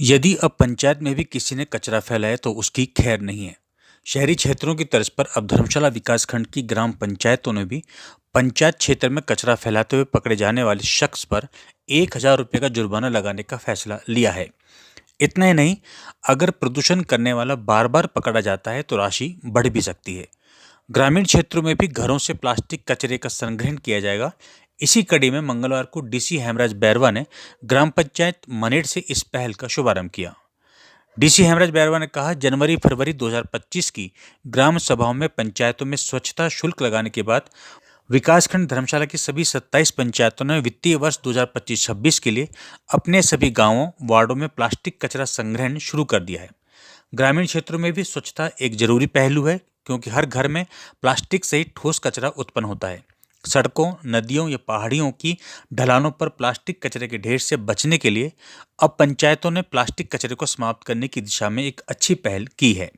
यदि अब पंचायत में भी किसी ने कचरा फैलाया तो उसकी खैर नहीं है। शहरी क्षेत्रों की तर्ज पर अब धर्मशाला विकासखंड की ग्राम पंचायतों ने भी पंचायत क्षेत्र में कचरा फैलाते हुए पकड़े जाने वाले शख्स पर 1,000 रुपये का जुर्माना लगाने का फैसला लिया है। इतना ही नहीं, अगर प्रदूषण करने वाला बार बार पकड़ा जाता है तो राशि बढ़ भी सकती है। ग्रामीण क्षेत्रों में भी घरों से प्लास्टिक कचरे का संग्रहण किया जाएगा। इसी कड़ी में मंगलवार को डीसी हेमराज बैरवा ने ग्राम पंचायत मनेर से इस पहल का शुभारंभ किया। डीसी हेमराज बैरवा ने कहा, जनवरी फरवरी 2025 की ग्राम सभाओं में पंचायतों में स्वच्छता शुल्क लगाने के बाद विकासखंड धर्मशाला की सभी 27 पंचायतों ने वित्तीय वर्ष 2025-26 के लिए अपने सभी गांवों वार्डों में प्लास्टिक कचरा संग्रहण शुरू कर दिया है। ग्रामीण क्षेत्रों में भी स्वच्छता एक जरूरी पहलू है, क्योंकि हर घर में प्लास्टिक सहित ठोस कचरा उत्पन्न होता है। सड़कों, नदियों या पहाड़ियों की ढलानों पर प्लास्टिक कचरे के ढेर से बचने के लिए अब पंचायतों ने प्लास्टिक कचरे को समाप्त करने की दिशा में एक अच्छी पहल की है।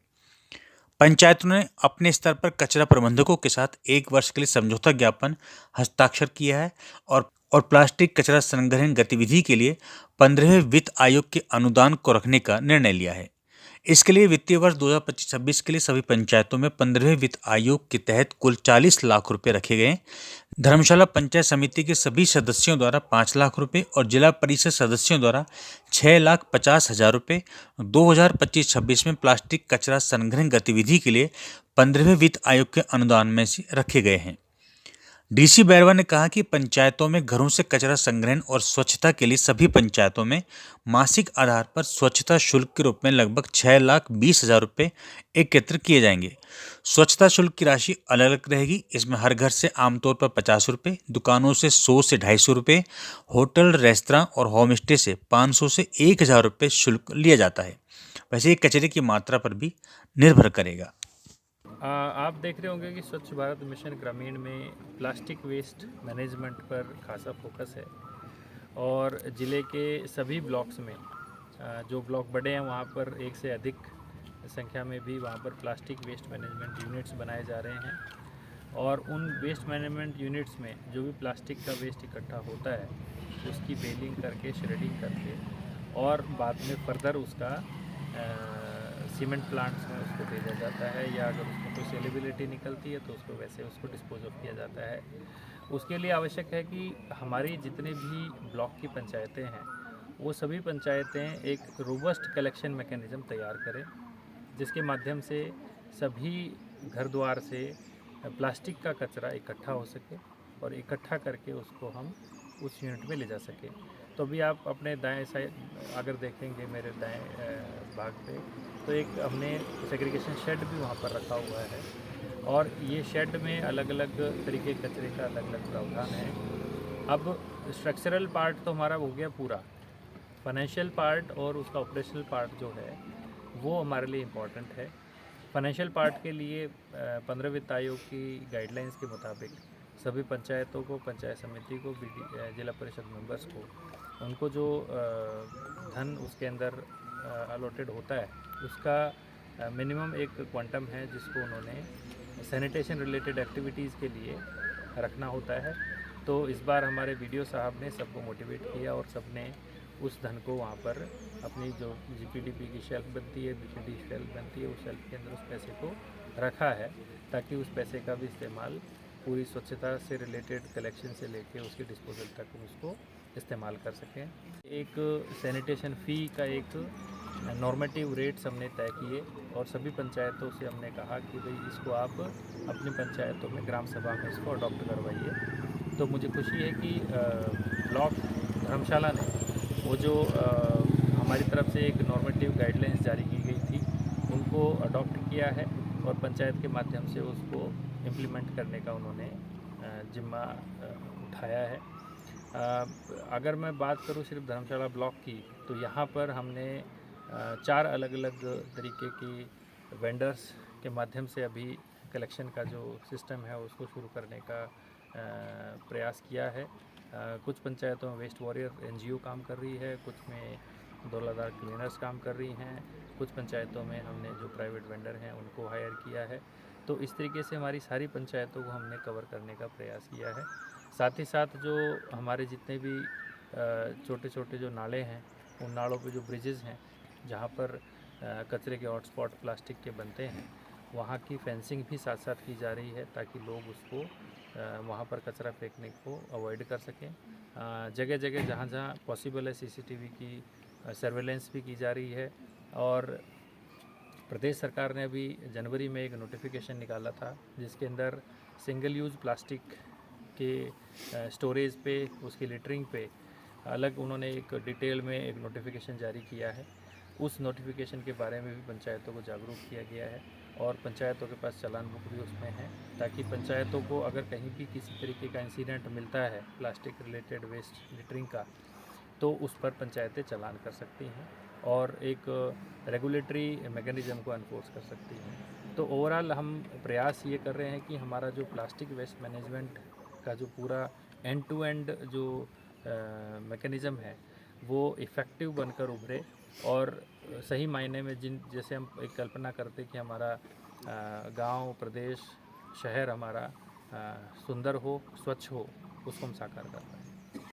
पंचायतों ने अपने स्तर पर कचरा प्रबंधकों के साथ 1 वर्ष के लिए समझौता ज्ञापन हस्ताक्षर किया है और प्लास्टिक कचरा संग्रहण गतिविधि के लिए 15वें वित्त आयोग के अनुदान को रखने का निर्णय लिया है। इसके लिए वित्तीय वर्ष 2025-26 के लिए सभी पंचायतों में 15वें वित्त आयोग के तहत कुल 40 लाख रुपए रखे गए। धर्मशाला पंचायत समिति के सभी सदस्यों द्वारा 5 लाख रुपए और जिला परिषद सदस्यों द्वारा 6,50,000 रुपए 2025-26 में प्लास्टिक कचरा संग्रहण गतिविधि के लिए 15वें वित्त आयोग के अनुदान में से रखे गए हैं। डीसी बैरवा ने कहा कि पंचायतों में घरों से कचरा संग्रहण और स्वच्छता के लिए सभी पंचायतों में मासिक आधार पर स्वच्छता शुल्क के रूप में लगभग 6,20,000 रुपये एकत्र किए जाएंगे। स्वच्छता शुल्क की राशि अलग अलग रहेगी। इसमें हर घर से आमतौर पर 50 रुपये, दुकानों से 100 से 250 रुपये, होटल, रेस्तरां और होम स्टे से 500 से 1,000 रुपये शुल्क लिया जाता है। वैसे ये कचरे की मात्रा पर भी निर्भर करेगा। आप देख रहे होंगे कि स्वच्छ भारत मिशन ग्रामीण में प्लास्टिक वेस्ट मैनेजमेंट पर खासा फोकस है और ज़िले के सभी ब्लॉक्स में जो ब्लॉक बड़े हैं वहाँ पर एक से अधिक संख्या में भी वहाँ पर प्लास्टिक वेस्ट मैनेजमेंट यूनिट्स बनाए जा रहे हैं और उन वेस्ट मैनेजमेंट यूनिट्स में जो भी प्लास्टिक का वेस्ट इकट्ठा होता है उसकी बेलिंग करके, श्रेडिंग करके और बाद में फर्दर उसका सीमेंट प्लांट्स में उसको भेजा जाता है या अगर उसमें कोई सेलेबिलिटी निकलती है तो उसको वैसे उसको डिस्पोज ऑफ किया जाता है। उसके लिए आवश्यक है कि हमारी जितने भी ब्लॉक की पंचायतें हैं वो सभी पंचायतें एक रोबस्ट कलेक्शन मैकेनिज़्म तैयार करें जिसके माध्यम से सभी घर द्वार से प्लास्टिक का कचरा इकट्ठा हो सके और इकट्ठा करके उसको हम उस यूनिट में ले जा सकें। तो अभी आप अपने दाएं साइड अगर देखेंगे मेरे दाएं भाग पे तो एक हमने सेग्रीगेशन शेड भी वहाँ पर रखा हुआ है और ये शेड में अलग अलग तरीके कचरे का अलग अलग प्रावधान है। अब स्ट्रक्चरल पार्ट तो हमारा हो गया पूरा, फाइनेंशियल पार्ट और उसका ऑपरेशनल पार्ट जो है वो हमारे लिए इम्पॉर्टेंट है। फाइनेंशियल पार्ट के लिए 15 वित्त आयोग की गाइडलाइंस के मुताबिक सभी पंचायतों को, पंचायत समिति को, जिला परिषद मेंबर्स को, उनको जो धन उसके अंदर अलॉटेड होता है उसका मिनिमम एक क्वांटम है जिसको उन्होंने सैनिटेशन रिलेटेड एक्टिविटीज़ के लिए रखना होता है। तो इस बार हमारे वीडियो साहब ने सबको मोटिवेट किया और सब ने उस धन को वहाँ पर अपनी जो जीपीडीपी की शेल्फ बनती है, बीपीडी शेल्फ बनती है, उस शेल्फ के अंदर उस पैसे को रखा है ताकि उस पैसे का भी इस्तेमाल पूरी स्वच्छता से रिलेटेड कलेक्शन से लेके उसके डिस्पोजल तक उसको इस्तेमाल कर सकें। एक सैनिटेशन फ़ी का एक नॉर्मेटिव रेट्स हमने तय किए और सभी पंचायतों से हमने कहा कि भाई इसको आप अपनी पंचायतों में ग्राम सभा में इसको अडॉप्ट करवाइए। तो मुझे खुशी है कि ब्लॉक धर्मशाला ने वो जो हमारी तरफ से एक नॉर्मेटिव गाइडलाइंस जारी की गई थी उनको अडॉप्ट किया है और पंचायत के माध्यम से उसको इम्प्लीमेंट करने का उन्होंने जिम्मा उठाया है। अगर मैं बात करूं सिर्फ धर्मशाला ब्लॉक की तो यहाँ पर हमने 4 अलग अलग तरीके की वेंडर्स के माध्यम से अभी कलेक्शन का जो सिस्टम है उसको शुरू करने का प्रयास किया है। कुछ पंचायतों में वेस्ट वॉरियर एनजीओ काम कर रही है, कुछ में दौलादार क्लीनर्स काम कर रही हैं, कुछ पंचायतों में हमने जो प्राइवेट वेंडर हैं उनको हायर किया है। तो इस तरीके से हमारी सारी पंचायतों को हमने कवर करने का प्रयास किया है। साथ ही साथ जो हमारे जितने भी छोटे छोटे जो नाले हैं उन नालों पे जो ब्रिजेज़ हैं जहाँ पर कचरे के हॉटस्पॉट प्लास्टिक के बनते हैं, वहाँ की फेंसिंग भी साथ साथ की जा रही है ताकि लोग उसको वहाँ पर कचरा फेंकने को अवॉइड कर सकें। जगह जगह जहाँ जहाँ पॉसिबल है सीसीटीवी की सर्वेलेंस भी की जा रही है। और प्रदेश सरकार ने अभी जनवरी में एक नोटिफिकेशन निकाला था जिसके अंदर सिंगल यूज़ प्लास्टिक के स्टोरेज पे, उसकी लिटरिंग पे अलग उन्होंने एक डिटेल में एक नोटिफिकेशन जारी किया है। उस नोटिफिकेशन के बारे में भी पंचायतों को जागरूक किया गया है और पंचायतों के पास चालान बुक भी उसमें है ताकि पंचायतों को अगर कहीं भी किसी तरीके का इंसिडेंट मिलता है प्लास्टिक रिलेटेड वेस्ट लिटरिंग का, तो उस पर पंचायतें चालान कर सकती हैं और एक रेगुलेटरी मैकेनिज़्म को एनफोर्स कर सकती हैं। तो ओवरऑल हम प्रयास ये कर रहे हैं कि हमारा जो प्लास्टिक वेस्ट मैनेजमेंट का जो पूरा एंड टू एंड जो मैकेनिज़्म है वो इफ़ेक्टिव बनकर उभरे और सही मायने में जैसे हम एक कल्पना करते कि हमारा गांव, प्रदेश, शहर हमारा सुंदर हो, स्वच्छ हो, उसको हम साकार कर पाएँ।